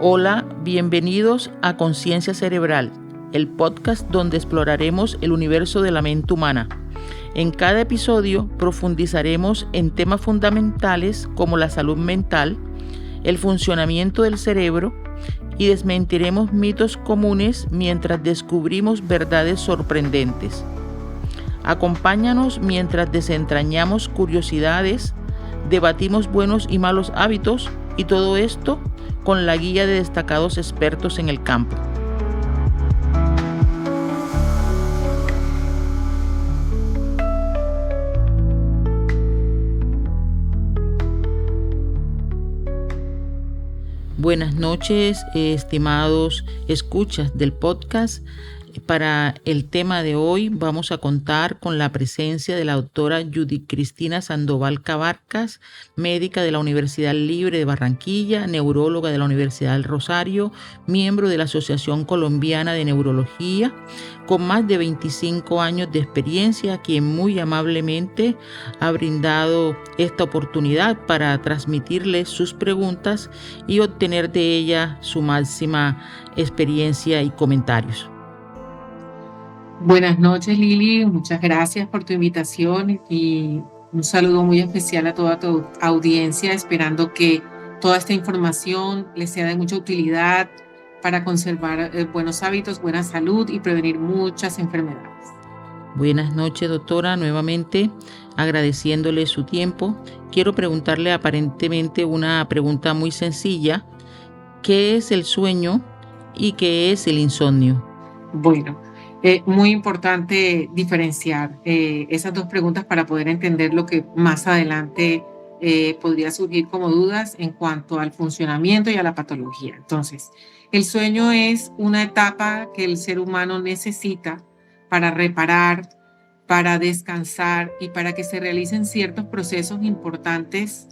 Hola, bienvenidos a Conciencia Cerebral, el podcast donde exploraremos el universo de la mente humana. En cada episodio profundizaremos en temas fundamentales como la salud mental, el funcionamiento del cerebro y desmentiremos mitos comunes mientras descubrimos verdades sorprendentes. Acompáñanos mientras desentrañamos curiosidades, debatimos buenos y malos hábitos y todo esto con la guía de destacados expertos en el campo. Buenas noches, estimados escuchas del podcast. Para el tema de hoy vamos a contar con la presencia de la doctora Judith Cristina Sandoval Cabarcas, médica de la Universidad Libre de Barranquilla, neuróloga de la Universidad del Rosario, miembro de la Asociación Colombiana de Neurología, con más de 25 años de experiencia, quien muy amablemente ha brindado esta oportunidad para transmitirle sus preguntas y obtener de ella su máxima experiencia y comentarios. Buenas noches, Lili. Muchas gracias por tu invitación y un saludo muy especial a toda tu audiencia, esperando que toda esta información les sea de mucha utilidad para conservar buenos hábitos, buena salud y prevenir muchas enfermedades. Buenas noches, doctora. Nuevamente agradeciéndole su tiempo. Quiero preguntarle aparentemente una pregunta muy sencilla. ¿Qué es el sueño y qué es el insomnio? Bueno, muy importante diferenciar esas dos preguntas para poder entender lo que más adelante podría surgir como dudas en cuanto al funcionamiento y a la patología. Entonces, el sueño es una etapa que el ser humano necesita para reparar, para descansar y para que se realicen ciertos procesos importantes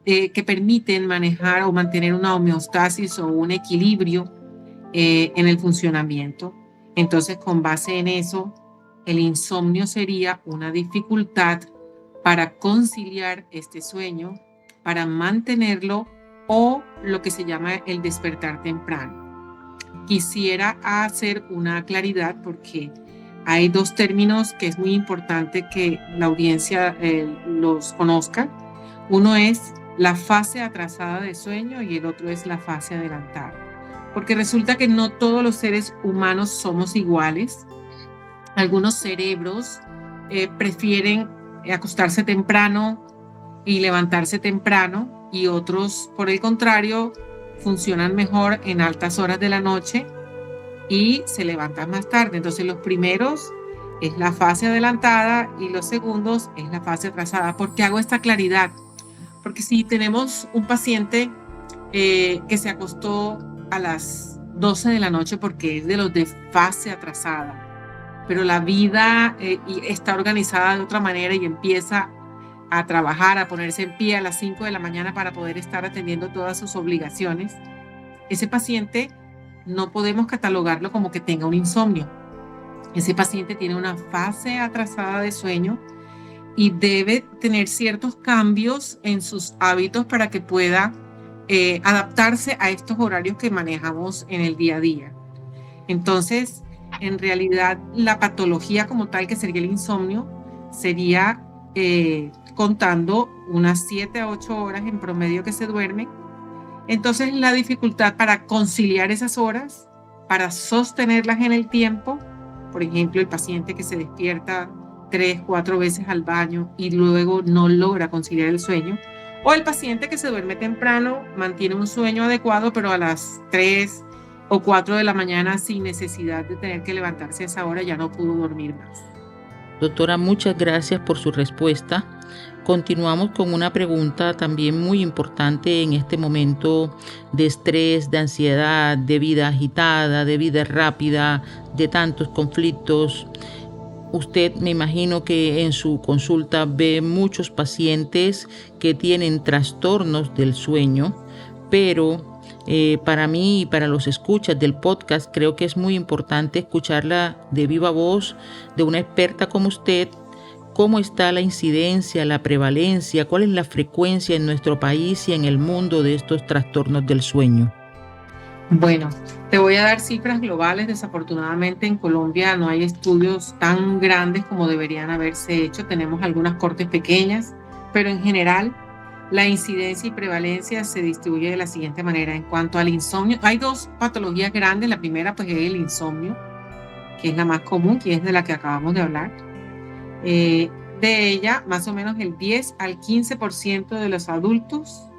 que permiten manejar o mantener una homeostasis o un equilibrio en el funcionamiento. Entonces, con base en eso, el insomnio sería una dificultad para conciliar este sueño, para mantenerlo o lo que se llama el despertar temprano. Quisiera hacer una claridad porque hay dos términos que es muy importante que la audiencia los conozca. Uno es la fase atrasada de sueño y el otro es la fase adelantada. Porque resulta que no todos los seres humanos somos iguales. Algunos cerebros prefieren acostarse temprano y levantarse temprano y otros, por el contrario, funcionan mejor en altas horas de la noche y se levantan más tarde. Entonces los primeros es la fase adelantada y los segundos es la fase atrasada. ¿Por qué hago esta claridad? Porque si tenemos un paciente que se acostó a las 12 de la noche porque es de los de fase atrasada, pero la vida está organizada de otra manera y empieza a trabajar, a ponerse en pie a las 5 de la mañana para poder estar atendiendo todas sus obligaciones. Ese paciente no podemos catalogarlo como que tenga un insomnio. Ese paciente tiene una fase atrasada de sueño y debe tener ciertos cambios en sus hábitos para que pueda adaptarse a estos horarios que manejamos en el día a día. Entonces, en realidad, la patología como tal, que sería el insomnio, sería contando unas 7 a 8 horas en promedio que se duerme. Entonces, la dificultad para conciliar esas horas, para sostenerlas en el tiempo, por ejemplo, el paciente que se despierta 3, 4 veces al baño y luego no logra conciliar el sueño, o el paciente que se duerme temprano, mantiene un sueño adecuado, pero a las 3 o 4 de la mañana, sin necesidad de tener que levantarse a esa hora, ya no pudo dormir más. Doctora, muchas gracias por su respuesta. Continuamos con una pregunta también muy importante en este momento de estrés, de ansiedad, de vida agitada, de vida rápida, de tantos conflictos. Usted, me imagino que en su consulta ve muchos pacientes que tienen trastornos del sueño, pero para mí y para los escuchas del podcast creo que es muy importante escucharla de viva voz de una experta como usted. ¿Cómo está la incidencia, la prevalencia? ¿Cuál es la frecuencia en nuestro país y en el mundo de estos trastornos del sueño? Bueno, te voy a dar cifras globales. Desafortunadamente en Colombia no hay estudios tan grandes como deberían haberse hecho. Tenemos algunas cortes pequeñas, pero en general la incidencia y prevalencia se distribuye de la siguiente manera. En cuanto al insomnio, hay dos patologías grandes. La primera pues es el insomnio, que es la más común, que es de la que acabamos de hablar. De ella, más o menos el 10 al 15% de los adultos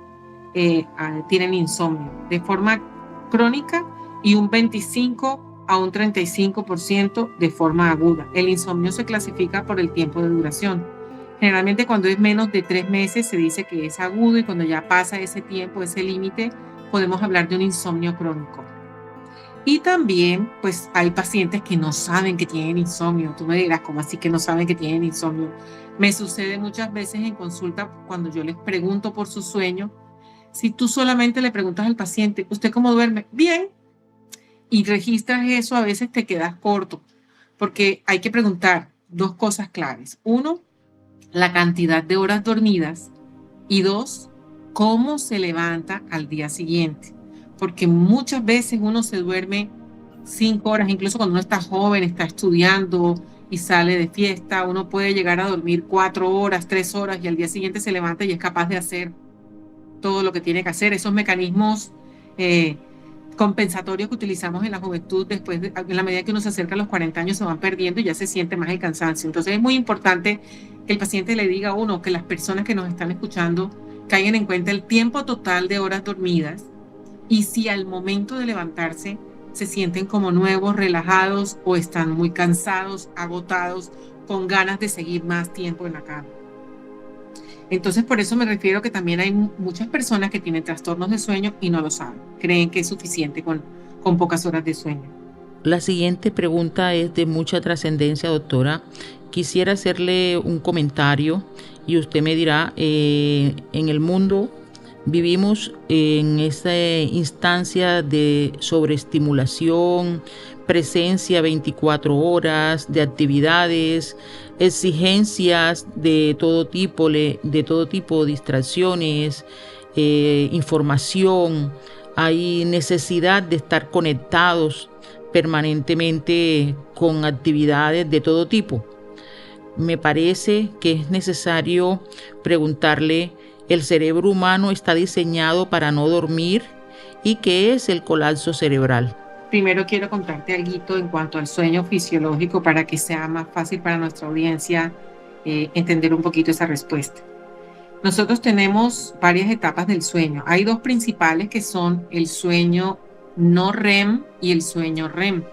tienen insomnio de forma crónica y un 25 a un 35% de forma aguda. El insomnio se clasifica por el tiempo de duración. Generalmente cuando es menos de 3 meses se dice que es agudo, y cuando ya pasa ese tiempo, ese límite, podemos hablar de un insomnio crónico. Y también, pues, hay pacientes que no saben que tienen insomnio. Tú me dirás, ¿cómo así que no saben que tienen insomnio? Me sucede muchas veces en consulta cuando yo les pregunto por su sueño. Si tú solamente le preguntas al paciente, ¿usted cómo duerme? Bien. Y registras eso, a veces te quedas corto, porque hay que preguntar dos cosas claves. Uno, la cantidad de horas dormidas, y dos, cómo se levanta al día siguiente. Porque muchas veces uno se duerme 5 horas, incluso cuando uno está joven, está estudiando y sale de fiesta, uno puede llegar a dormir 4 horas, 3 horas, y al día siguiente se levanta y es capaz de hacer todo lo que tiene que hacer. Esos mecanismos compensatorios que utilizamos en la juventud, después en la medida que uno se acerca a los 40 años, se van perdiendo y ya se siente más el cansancio. Entonces es muy importante que el paciente le diga a uno, que las personas que nos están escuchando caigan en cuenta el tiempo total de horas dormidas, y si al momento de levantarse se sienten como nuevos, relajados, o están muy cansados, agotados, con ganas de seguir más tiempo en la cama. Entonces, por eso me refiero que también hay muchas personas que tienen trastornos de sueño y no lo saben. Creen que es suficiente con pocas horas de sueño. La siguiente pregunta es de mucha trascendencia, doctora. Quisiera hacerle un comentario y usted me dirá, en el mundo vivimos en esta instancia de sobreestimulación, presencia 24 horas de actividades, exigencias de todo tipo, distracciones, información. Hay necesidad de estar conectados permanentemente con actividades de todo tipo. Me parece que es necesario preguntarle: ¿el cerebro humano está diseñado para no dormir? ¿Y qué es el colapso cerebral? Primero quiero contarte algo en cuanto al sueño fisiológico, para que sea más fácil para nuestra audiencia entender un poquito esa respuesta. Nosotros tenemos varias etapas del sueño. Hay dos principales, que son el sueño no REM y el sueño REM.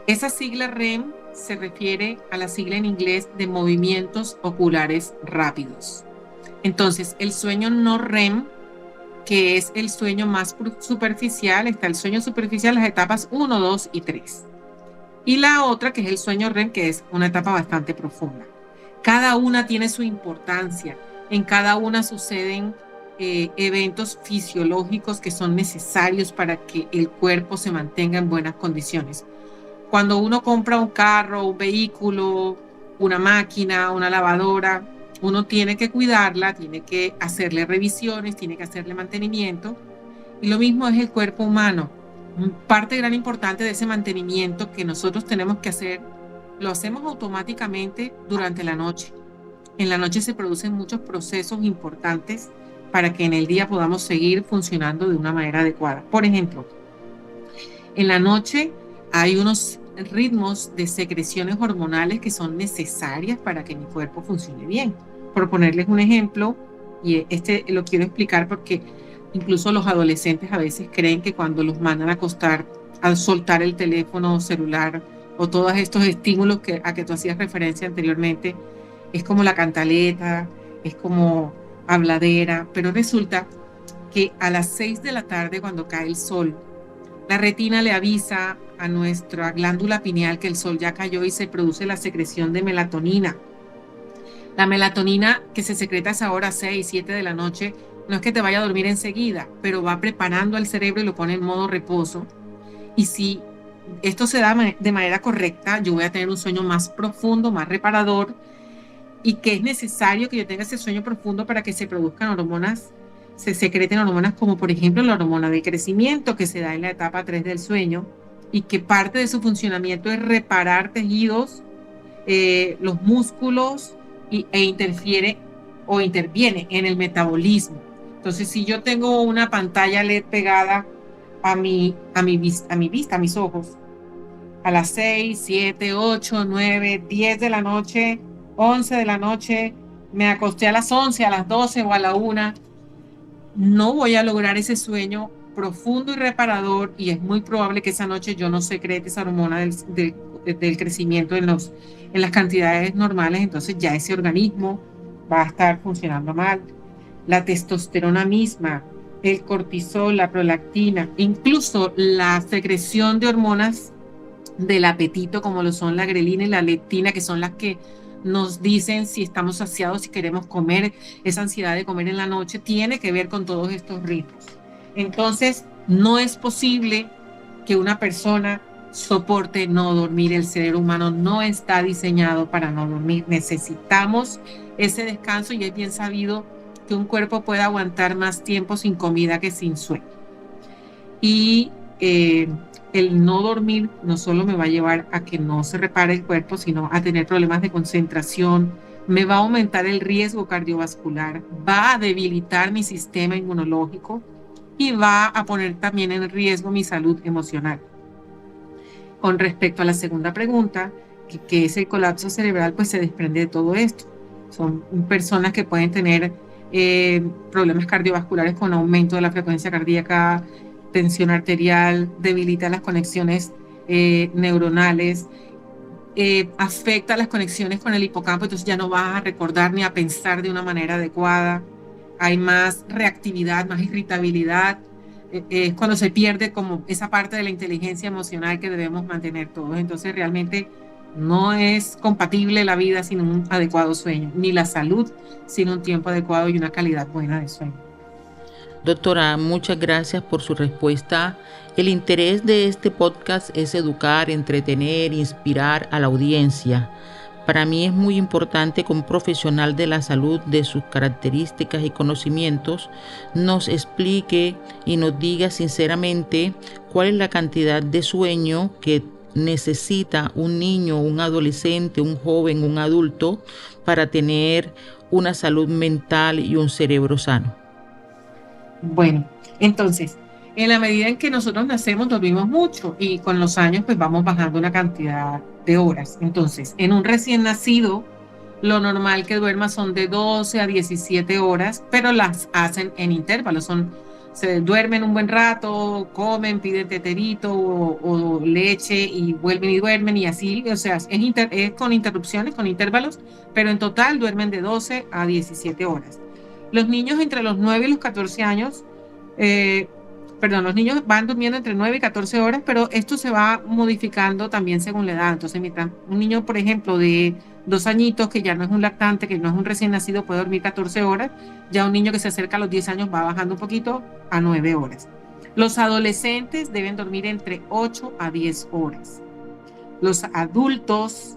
Esa sigla REM se refiere a la sigla en inglés de movimientos oculares rápidos. Entonces, el sueño no REM, que es el sueño más superficial, está el sueño superficial, las etapas 1, 2 y 3. Y la otra, que es el sueño REM, que es una etapa bastante profunda. Cada una tiene su importancia. En cada una suceden eventos fisiológicos que son necesarios para que el cuerpo se mantenga en buenas condiciones. Cuando uno compra un carro, un vehículo, una máquina, una lavadora, uno tiene que cuidarla, tiene que hacerle revisiones, tiene que hacerle mantenimiento. Y lo mismo es el cuerpo humano. Parte gran importante de ese mantenimiento que nosotros tenemos que hacer, lo hacemos automáticamente durante la noche. En la noche se producen muchos procesos importantes para que en el día podamos seguir funcionando de una manera adecuada. Por ejemplo, en la noche hay unos ritmos de secreciones hormonales que son necesarias para que mi cuerpo funcione bien. Por ponerles un ejemplo, y lo quiero explicar porque incluso los adolescentes a veces creen que cuando los mandan a acostar, al soltar el teléfono celular o todos estos estímulos a que tú hacías referencia anteriormente, es como la cantaleta, es como habladera, pero resulta que a las 6 de la tarde, cuando cae el sol, la retina le avisa a nuestra glándula pineal que el sol ya cayó y se produce la secreción de melatonina. La melatonina que se secreta a esa hora 6, 7 de la noche, no es que te vaya a dormir enseguida, pero va preparando al cerebro y lo pone en modo reposo. Y si esto se da de manera correcta, yo voy a tener un sueño más profundo, más reparador, y que es necesario que yo tenga ese sueño profundo para que se produzcan hormonas se secreten hormonas como por ejemplo la hormona de crecimiento que se da en la etapa 3 del sueño y que parte de su funcionamiento es reparar tejidos, los músculos e interfiere o interviene en el metabolismo. Entonces, si yo tengo una pantalla LED pegada a mis ojos, a las 6, 7, 8, 9, 10 de la noche, 11 de la noche, me acosté a las 11, a las 12 o a la 1, no voy a lograr ese sueño profundo y reparador y es muy probable que esa noche yo no secrete esa hormona del crecimiento en las cantidades normales, entonces ya ese organismo va a estar funcionando mal. La testosterona misma, el cortisol, la prolactina, incluso la secreción de hormonas del apetito como lo son la grelina y la leptina, que son las que nos dicen si estamos saciados, si queremos comer, esa ansiedad de comer en la noche, tiene que ver con todos estos ritmos. Entonces, no es posible que una persona soporte no dormir. El cerebro humano no está diseñado para no dormir. Necesitamos ese descanso y es bien sabido que un cuerpo puede aguantar más tiempo sin comida que sin sueño. Y el no dormir no solo me va a llevar a que no se repare el cuerpo, sino a tener problemas de concentración, me va a aumentar el riesgo cardiovascular, va a debilitar mi sistema inmunológico y va a poner también en riesgo mi salud emocional. Con respecto a la segunda pregunta, que es el colapso cerebral, pues se desprende de todo esto. Son personas que pueden tener problemas cardiovasculares con aumento de la frecuencia cardíaca, tensión arterial, debilita las conexiones neuronales, afecta las conexiones con el hipocampo, entonces ya no vas a recordar ni a pensar de una manera adecuada, hay más reactividad, más irritabilidad, es cuando se pierde como esa parte de la inteligencia emocional que debemos mantener todos. Entonces realmente no es compatible la vida sin un adecuado sueño, ni la salud sin un tiempo adecuado y una calidad buena de sueño. Doctora, muchas gracias por su respuesta. El interés de este podcast es educar, entretener, inspirar a la audiencia. Para mí es muy importante que un profesional de la salud, de sus características y conocimientos, nos explique y nos diga sinceramente cuál es la cantidad de sueño que necesita un niño, un adolescente, un joven, un adulto para tener una salud mental y un cerebro sano. Bueno, entonces, en la medida en que nosotros nacemos, dormimos mucho y con los años pues vamos bajando una cantidad de horas. Entonces, en un recién nacido, lo normal que duerma son de 12 a 17 horas, pero las hacen en intervalos. Se duermen un buen rato, comen, piden teterito o leche y vuelven y duermen y así, o sea, es con interrupciones, con intervalos, pero en total duermen de 12 a 17 horas. Los niños entre los 9 y los 14 años, los niños van durmiendo entre 9 y 14 horas, pero esto se va modificando también según la edad. Entonces, mientras un niño, por ejemplo, de 2 añitos, que ya no es un lactante, que no es un recién nacido, puede dormir 14 horas, ya un niño que se acerca a los 10 años va bajando un poquito a 9 horas. Los adolescentes deben dormir entre 8 a 10 horas. Los adultos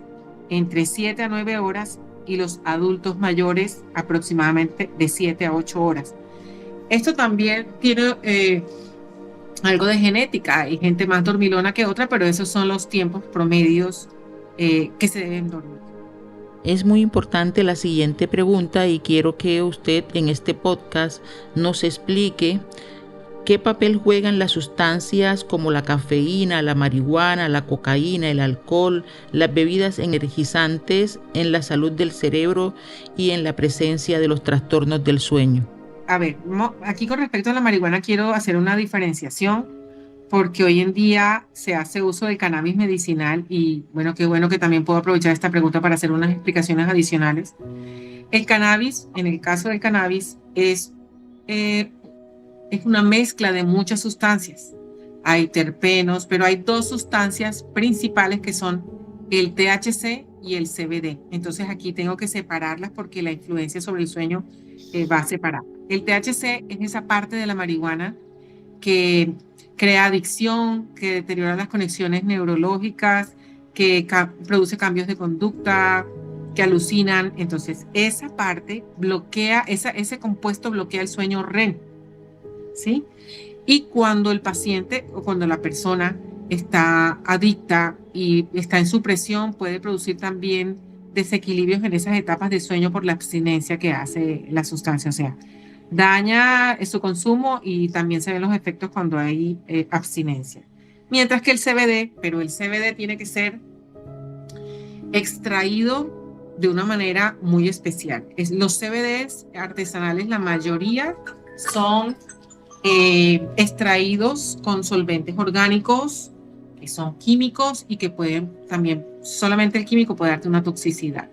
entre 7 a 9 horas y los adultos mayores aproximadamente de 7 a 8 horas. Esto también tiene algo de genética. Hay gente más dormilona que otra, pero esos son los tiempos promedios que se deben dormir. Es muy importante la siguiente pregunta y quiero que usted en este podcast nos explique qué papel juegan las sustancias como la cafeína, la marihuana, la cocaína, el alcohol, las bebidas energizantes en la salud del cerebro y en la presencia de los trastornos del sueño. A ver, aquí con respecto a la marihuana quiero hacer una diferenciación porque hoy en día se hace uso del cannabis medicinal y bueno, qué bueno que también puedo aprovechar esta pregunta para hacer unas explicaciones adicionales. El cannabis, en el caso del cannabis, es una mezcla de muchas sustancias. Hay terpenos, pero hay 2 sustancias principales que son el THC y el CBD. Entonces aquí tengo que separarlas porque la influencia sobre el sueño va a separar. El THC es esa parte de la marihuana que crea adicción, que deteriora las conexiones neurológicas, que produce cambios de conducta, que alucinan. Entonces esa parte bloquea, ese compuesto bloquea el sueño REM. ¿sí? Y cuando el paciente o cuando la persona está adicta y está en supresión, puede producir también desequilibrios en esas etapas de sueño por la abstinencia que hace la sustancia. O sea, daña su consumo y también se ven los efectos cuando hay abstinencia. Mientras que el CBD, pero el CBD tiene que ser extraído de una manera muy especial. Los CBDs artesanales, la mayoría son extraídos con solventes orgánicos que son químicos y que pueden también, solamente el químico puede darte una toxicidad.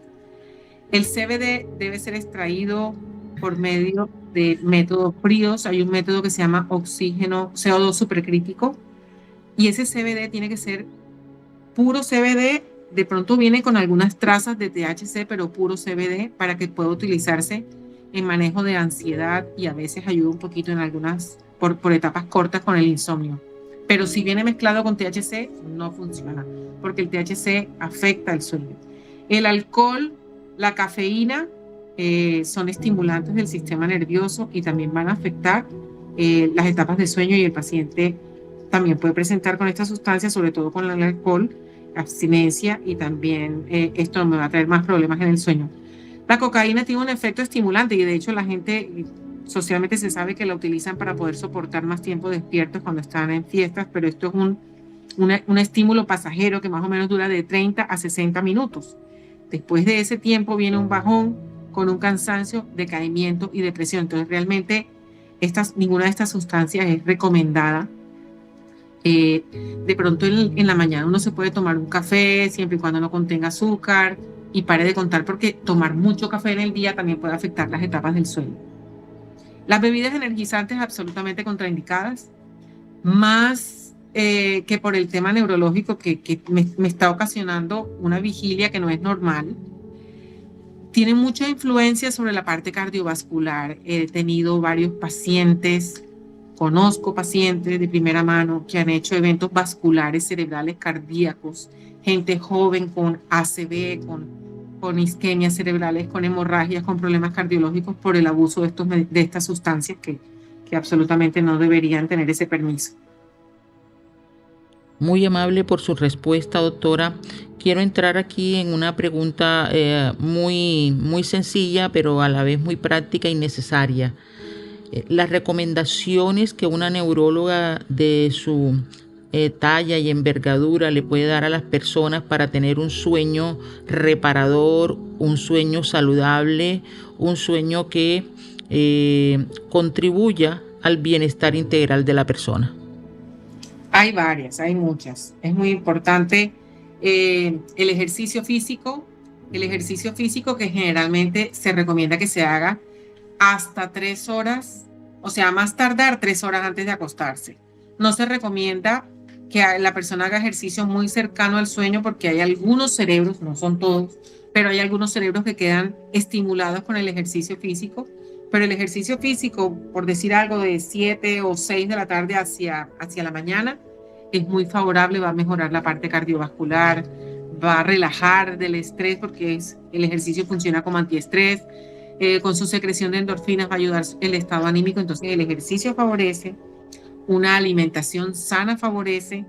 El CBD debe ser extraído por medio de métodos fríos. Hay un método que se llama oxígeno CO2 supercrítico y ese CBD tiene que ser puro CBD. De pronto viene con algunas trazas de THC, pero puro CBD para que pueda utilizarse en manejo de ansiedad y a veces ayuda un poquito en algunas, por etapas cortas con el insomnio. Pero si viene mezclado con THC, no funciona, porque el THC afecta el sueño. El alcohol, la cafeína, son estimulantes del sistema nervioso y también van a afectar las etapas de sueño y el paciente también puede presentar con esta sustancia, sobre todo con el alcohol, abstinencia y también esto me va a traer más problemas en el sueño. La cocaína tiene un efecto estimulante y de hecho la gente socialmente se sabe que la utilizan para poder soportar más tiempo despiertos cuando están en fiestas, pero esto es un estímulo pasajero que más o menos dura de 30 a 60 minutos. Después de ese tiempo viene un bajón con un cansancio, decaimiento y depresión. Entonces realmente ninguna de estas sustancias es recomendada. De pronto en la mañana uno se puede tomar un café siempre y cuando no contenga azúcar y pare de contar porque tomar mucho café en el día también puede afectar las etapas del sueño. Las bebidas energizantes absolutamente contraindicadas, más que por el tema neurológico que me está ocasionando una vigilia que no es normal. Tiene mucha influencia sobre la parte cardiovascular. He tenido varios pacientes, conozco pacientes de primera mano que han hecho eventos vasculares cerebrales cardíacos, gente joven con ACV, con isquemias cerebrales, con hemorragias, con problemas cardiológicos por el abuso de estas sustancias que absolutamente no deberían tener ese permiso. Muy amable por su respuesta, doctora. Quiero entrar aquí en una pregunta muy sencilla, pero a la vez muy práctica y necesaria. Las recomendaciones que una neuróloga de su talla y envergadura le puede dar a las personas para tener un sueño reparador, un sueño saludable, un sueño que contribuya al bienestar integral de la persona. Hay varias, hay muchas. Es muy importante el ejercicio físico que generalmente se recomienda que se haga hasta 3 horas, o sea, más tardar 3 horas antes de acostarse. No se recomienda que la persona haga ejercicio muy cercano al sueño porque hay algunos cerebros, no son todos, pero hay algunos cerebros que quedan estimulados con el ejercicio físico. Pero el ejercicio físico, por decir algo, de 7 o 6 de la tarde hacia la mañana, es muy favorable, va a mejorar la parte cardiovascular, va a relajar del estrés porque el ejercicio funciona como antiestrés, con su secreción de endorfinas va a ayudar el estado anímico. Entonces el ejercicio favorece, una alimentación sana favorece,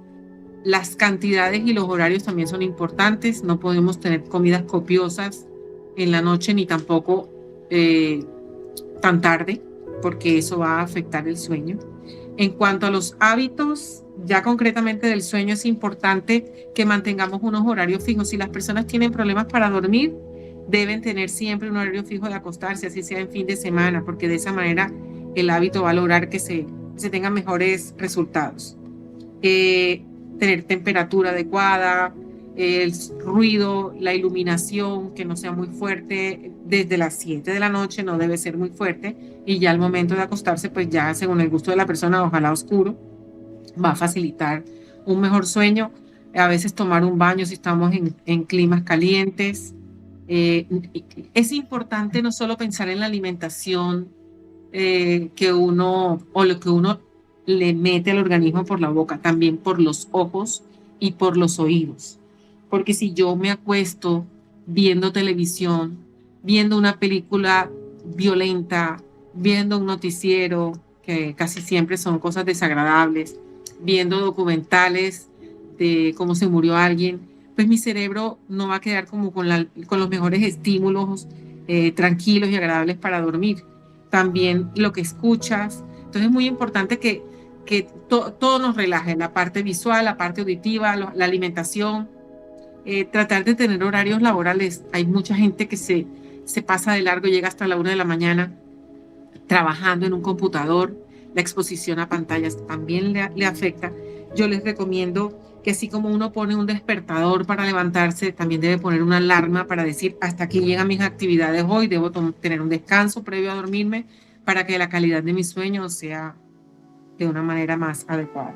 las cantidades y los horarios también son importantes, no podemos tener comidas copiosas en la noche ni tampoco tan tarde, porque eso va a afectar el sueño. En cuanto a los hábitos, ya concretamente del sueño, es importante que mantengamos unos horarios fijos. Si las personas tienen problemas para dormir, deben tener siempre un horario fijo de acostarse, así sea en fin de semana, porque de esa manera el hábito va a lograr que se tengan mejores resultados. Tener temperatura adecuada, el ruido, la iluminación, que no sea muy fuerte, desde las 7 de la noche no debe ser muy fuerte, y ya al momento de acostarse, pues ya según el gusto de la persona, ojalá oscuro, va a facilitar un mejor sueño. A veces tomar un baño si estamos en climas calientes. Es importante no solo pensar en la alimentación que uno, o lo que uno le mete al organismo por la boca, también por los ojos y por los oídos. Porque si yo me acuesto viendo televisión, viendo una película violenta, viendo un noticiero que casi siempre son cosas desagradables, viendo documentales de cómo se murió alguien, pues mi cerebro no va a quedar como con los mejores estímulos tranquilos y agradables para dormir. También lo que escuchas. Entonces es muy importante que todo nos relaje, la parte visual, la parte auditiva, la alimentación, tratar de tener horarios laborales. Hay mucha gente que se pasa de largo, llega hasta la 1 de la mañana trabajando en un computador. La exposición a pantallas también le afecta. Yo les recomiendo que así como uno pone un despertador para levantarse, también debe poner una alarma para decir hasta aquí llegan mis actividades hoy, debo tener un descanso previo a dormirme para que la calidad de mi sueño sea de una manera más adecuada.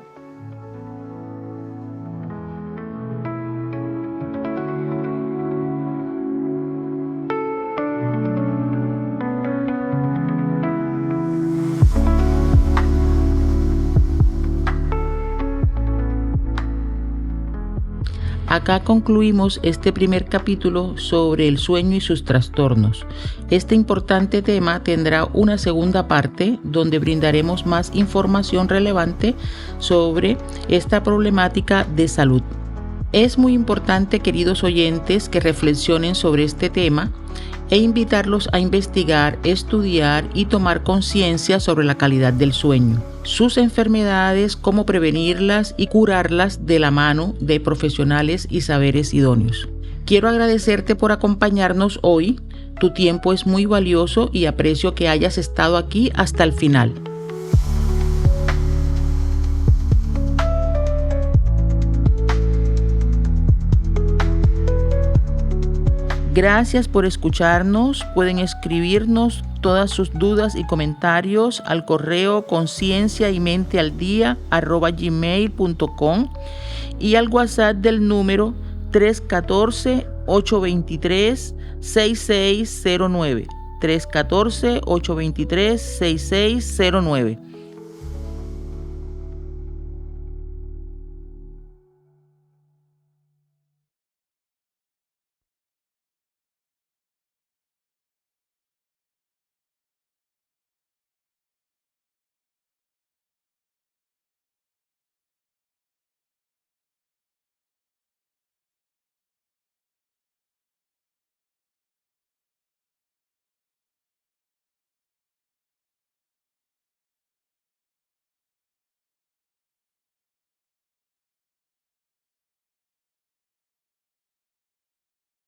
Acá concluimos este primer capítulo sobre el sueño y sus trastornos. Este importante tema tendrá una segunda parte donde brindaremos más información relevante sobre esta problemática de salud. Es muy importante, queridos oyentes, que reflexionen sobre este tema e invitarlos a investigar, estudiar y tomar conciencia sobre la calidad del sueño, sus enfermedades, cómo prevenirlas y curarlas de la mano de profesionales y saberes idóneos. Quiero agradecerte por acompañarnos hoy. Tu tiempo es muy valioso y aprecio que hayas estado aquí hasta el final. Gracias por escucharnos. Pueden escribirnos todas sus dudas y comentarios al correo concienciaymentealdía@gmail.com y al WhatsApp del número 314-823-6609. 314-823-6609.